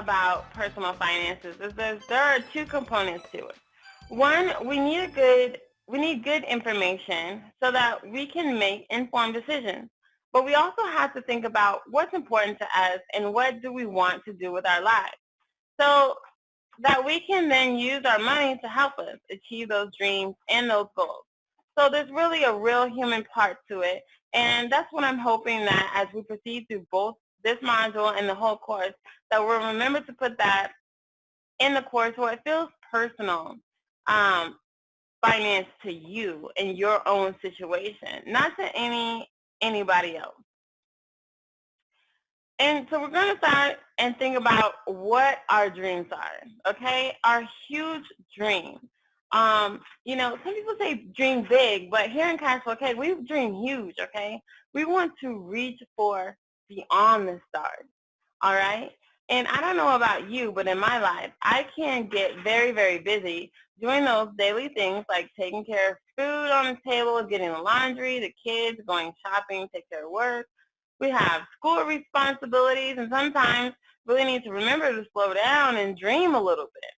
about personal finances is there are two components to it. One, we need good information so that we can make informed decisions. But we also have to think about what's important to us and what do we want to do with our lives. So that we can then use our money to help us achieve those dreams and those goals. So there's really a real human part to it, and that's what I'm hoping that as we proceed through both this module and the whole course, that we'll remember to put that in the course where it feels personal, um, finance to you in your own situation, not to anybody else. And so we're going to start and think about what our dreams are, okay? Our huge dream. Some people say dream big, but here in Cashflow, okay, we dream huge, okay? We want to reach for beyond the stars, all right? And I don't know about you, but in my life, I can get very, very busy doing those daily things like taking care of food on the table, getting the laundry, the kids, going shopping, take care of work. We have school responsibilities, and sometimes really need to remember to slow down and dream a little bit.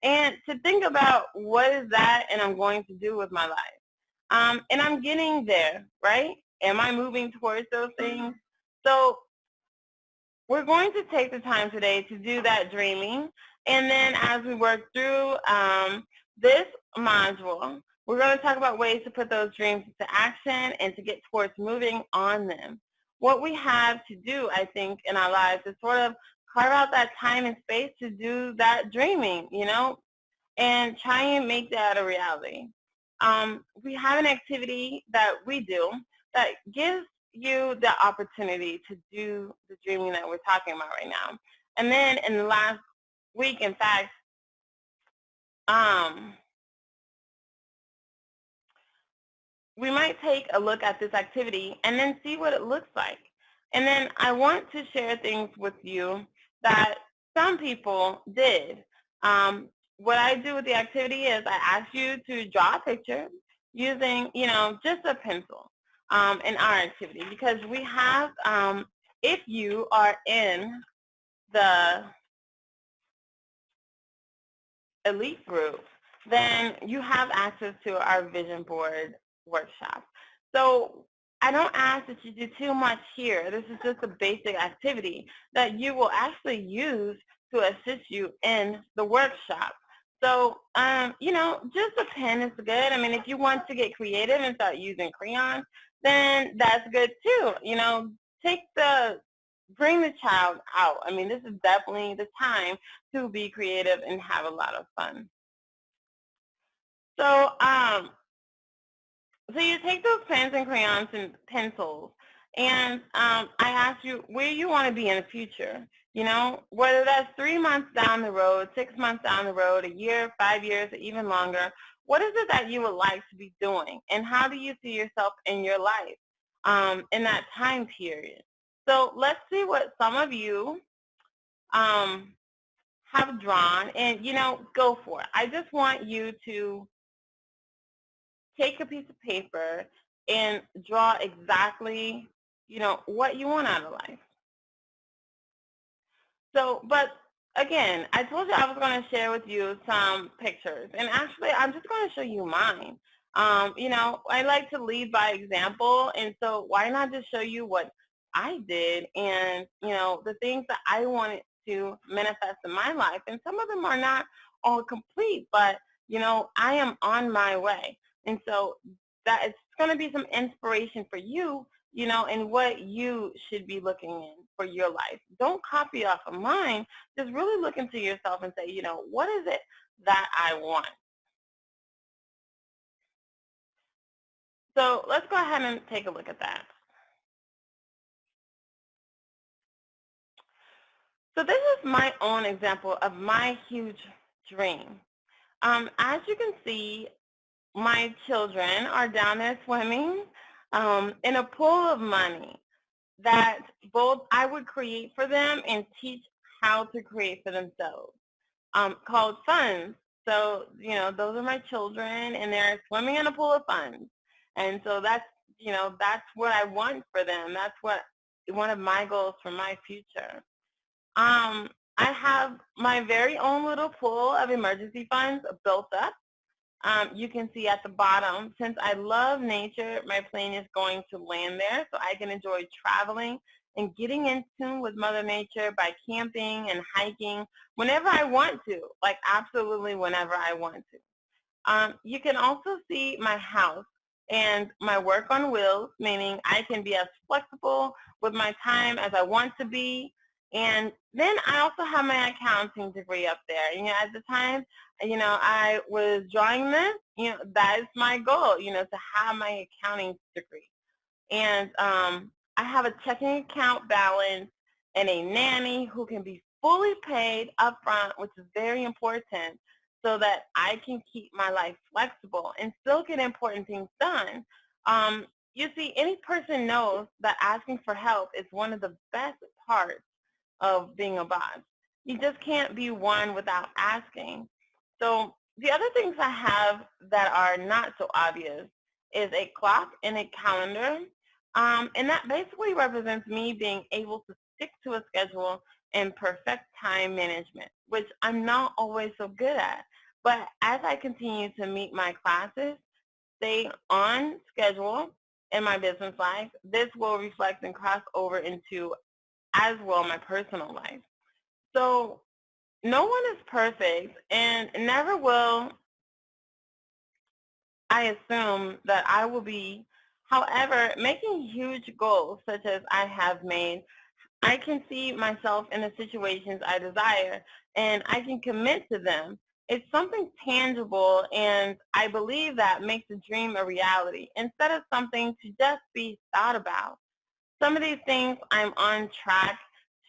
And to think about what is that and I'm going to do with my life. And I'm getting there, right? Am I moving towards those things? So we're going to take the time today to do that dreaming. And then as we work through this module, we're going to talk about ways to put those dreams into action and to get towards moving on them. What we have to do, I think, in our lives is sort of carve out that time and space to do that dreaming, and try and make that a reality. We have an activity that we do that gives you the opportunity to do the dreaming that we're talking about right now. And then in the last week, in fact, we might take a look at this activity and then see what it looks like. And then I want to share things with you that some people did. What I do with the activity is I ask you to draw a picture using, just a pencil in our activity, because we have, if you are in the elite group, then you have access to our vision board workshop. So I don't ask that you do too much here. This is just a basic activity that you will actually use to assist you in the workshop. So, just a pen is good. I mean, if you want to get creative and start using crayons, then that's good too. Bring the child out. I mean, this is definitely the time to be creative and have a lot of fun. So, so you take those pens and crayons and pencils, and I ask you where you want to be in the future. Whether that's 3 months down the road, 6 months down the road, a year, 5 years, or even longer. What is it that you would like to be doing, and how do you see yourself in your life in that time period? So let's see what some of you have drawn, and go for it. I just want you to take a piece of paper and draw exactly, what you want out of life. So, but again, I told you I was going to share with you some pictures, and actually I'm just going to show you mine. I like to lead by example, and so why not just show you what I did and, the things that I wanted to manifest in my life. And some of them are not all complete, but, I am on my way. And so that it's going to be some inspiration for you, and what you should be looking in for your life. Don't copy off of mine. Just really look into yourself and say, what is it that I want? So let's go ahead and take a look at that. So this is my own example of my huge dream. As you can see, my children are down there swimming in a pool of money that both I would create for them and teach how to create for themselves, called funds. So, those are my children, and they're swimming in a pool of funds. And so that's what I want for them. That's one of my goals for my future. I have my very own little pool of emergency funds built up. You can see at the bottom, since I love nature, my plane is going to land there so I can enjoy traveling and getting in tune with Mother Nature by camping and hiking whenever I want to, like absolutely whenever I want to. You can also see my house and my work on wheels, meaning I can be as flexible with my time as I want to be. And then I also have my accounting degree up there. At the time, I was drawing this, that is my goal, to have my accounting degree. And I have a checking account balance and a nanny who can be fully paid upfront, which is very important, so that I can keep my life flexible and still get important things done. You see, any person knows that asking for help is one of the best parts of being a boss. You just can't be one without asking. So the other things I have that are not so obvious is a clock and a calendar. And that basically represents me being able to stick to a schedule and perfect time management, which I'm not always so good at. But as I continue to meet my classes, stay on schedule in my business life, this will reflect and cross over into as well my personal life. So no one is perfect and never will I assume that I will be. However, making huge goals such as I have made, I can see myself in the situations I desire and I can commit to them. It's something tangible, and I believe that makes a dream a reality instead of something to just be thought about. Some of these things I'm on track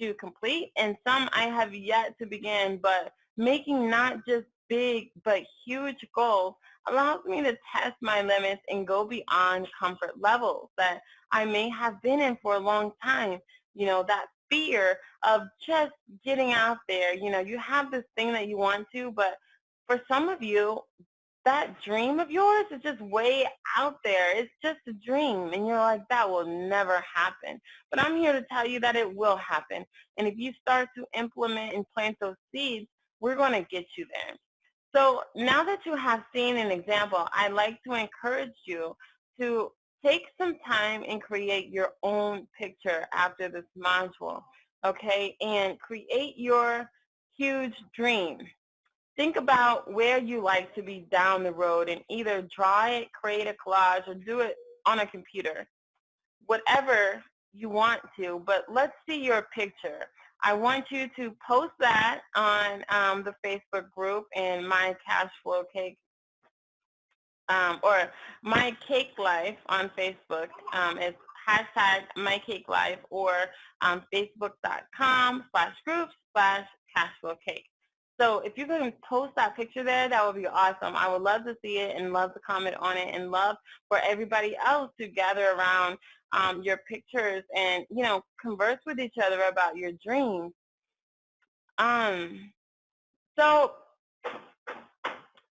to complete, and some I have yet to begin, but making not just big but huge goals allows me to test my limits and go beyond comfort levels that I may have been in for a long time. That fear of just getting out there. You have this thing that you want to, but for some of you, that dream of yours is just way out there. It's just a dream. And you're like, that will never happen. But I'm here to tell you that it will happen. And if you start to implement and plant those seeds, we're going to get you there. So now that you have seen an example, I'd like to encourage you to take some time and create your own picture after this module, okay? And create your huge dream. Think about where you like to be down the road and either draw it, create a collage, or do it on a computer, whatever you want to, but let's see your picture. I want you to post that on the Facebook group in My Cashflow Cake or My Cake Life on Facebook. It's hashtag My Cake Life or facebook.com/groups/cashflow cake. So if you can post that picture there, that would be awesome. I would love to see it and love to comment on it and love for everybody else to gather around your pictures and, converse with each other about your dreams. So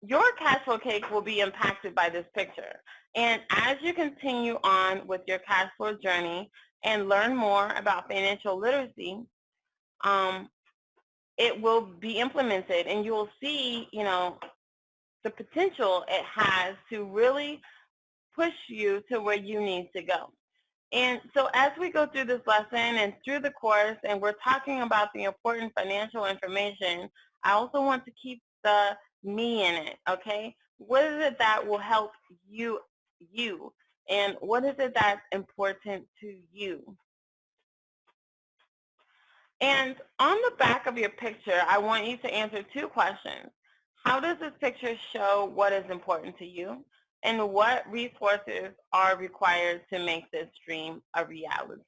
your cash flow cake will be impacted by this picture. And as you continue on with your cash flow journey and learn more about financial literacy, it will be implemented and you will see, the potential it has to really push you to where you need to go. And so as we go through this lesson and through the course and we're talking about the important financial information, I also want to keep the me in it, okay? What is it that will help you, and what is it that's important to you? And on the back of your picture, I want you to answer two questions. How does this picture show what is important to you? And what resources are required to make this dream a reality?